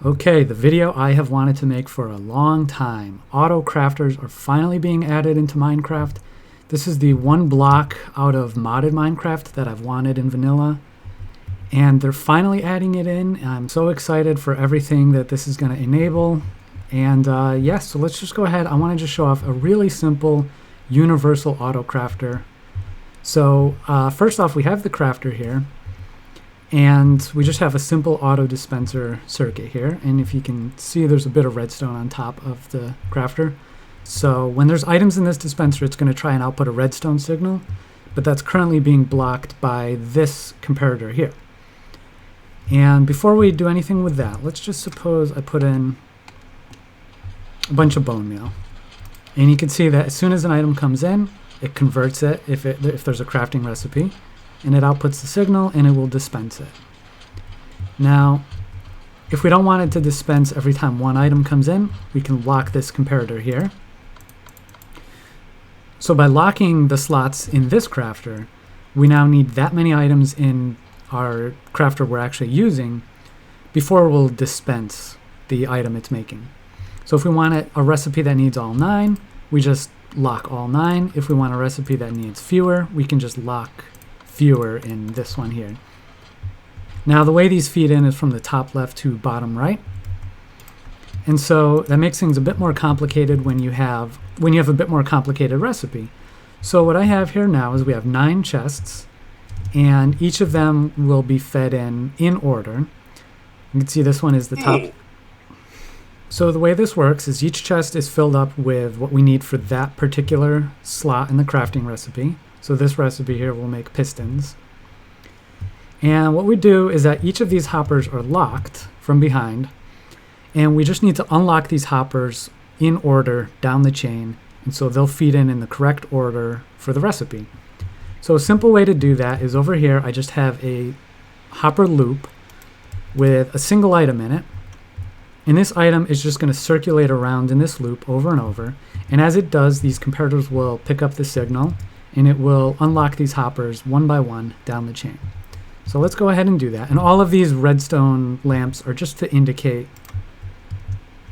Okay, the video I have wanted to make for a long time. Auto crafters are finally being added into Minecraft. This is the one block out of modded Minecraft that I've wanted in vanilla. And they're finally adding it in. I'm so excited for everything that this is going to enable. And yes, so let's just go ahead. I want to just show off a really simple universal auto crafter. So first off, we have the crafter here. And we just have a simple auto dispenser circuit here. And if you can see, there's a bit of redstone on top of the crafter. So when there's items in this dispenser, it's going to try and output a redstone signal, but that's currently being blocked by this comparator here. And before we do anything with that, let's just suppose I put in a bunch of bone meal. And you can see that as soon as an item comes in, it converts it if there's a crafting recipe. And it outputs the signal and it will dispense it. Now, if we don't want it to dispense every time one item comes in, we can lock this comparator here. So by locking the slots in this crafter, we now need that many items in our crafter we're actually using before we'll dispense the item it's making. So if we want a recipe that needs all 9, we just lock all 9. If we want a recipe that needs fewer, we can just lock fewer in this one here. Now the way these feed in is from the top left to bottom right, and so that makes things a bit more complicated when you have a bit more complicated recipe. So what I have here now is we have 9 chests, and each of them will be fed in order. You can see this one is the top. So the way this works is each chest is filled up with what we need for that particular slot in the crafting recipe. So this recipe here will make pistons. And what we do is that each of these hoppers are locked from behind, and we just need to unlock these hoppers in order down the chain, and so they'll feed in the correct order for the recipe. So a simple way to do that is over here I just have a hopper loop with a single item in it, and this item is just going to circulate around in this loop over and over, and as it does, these comparators will pick up the signal and it will unlock these hoppers one by one down the chain. So let's go ahead and do that. And all of these redstone lamps are just to indicate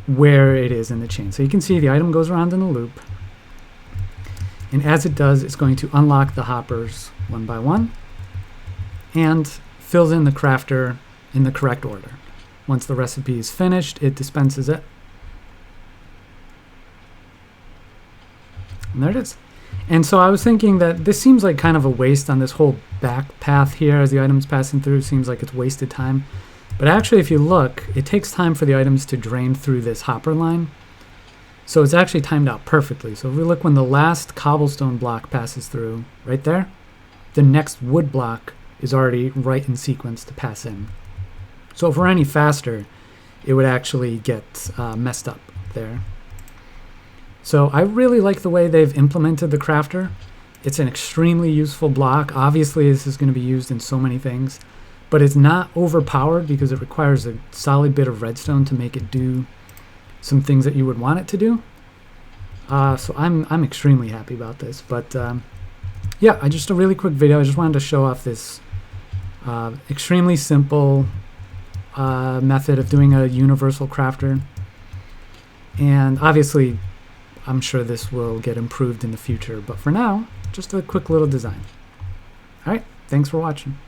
where it is in the chain. So you can see the item goes around in the loop, and as it does, it's going to unlock the hoppers one by one and fills in the crafter in the correct order. Once the recipe is finished, it dispenses it. And there it is. And so I was thinking that this seems like kind of a waste on this whole back path here as the items passing through. Seems like it's wasted time. But actually, if you look, it takes time for the items to drain through this hopper line. So it's actually timed out perfectly. So if we look when the last cobblestone block passes through, right there, the next wood block is already right in sequence to pass in. So if we're any faster, it would actually get messed up there. So I really like the way they've implemented the crafter. It's an extremely useful block. Obviously, this is going to be used in so many things, but it's not overpowered because it requires a solid bit of redstone to make it do some things that you would want it to do. So I'm extremely happy about this. But yeah, just a really quick video. I just wanted to show off this extremely simple method of doing a universal crafter. And obviously, I'm sure this will get improved in the future, but for now, just a quick little design. All right, thanks for watching.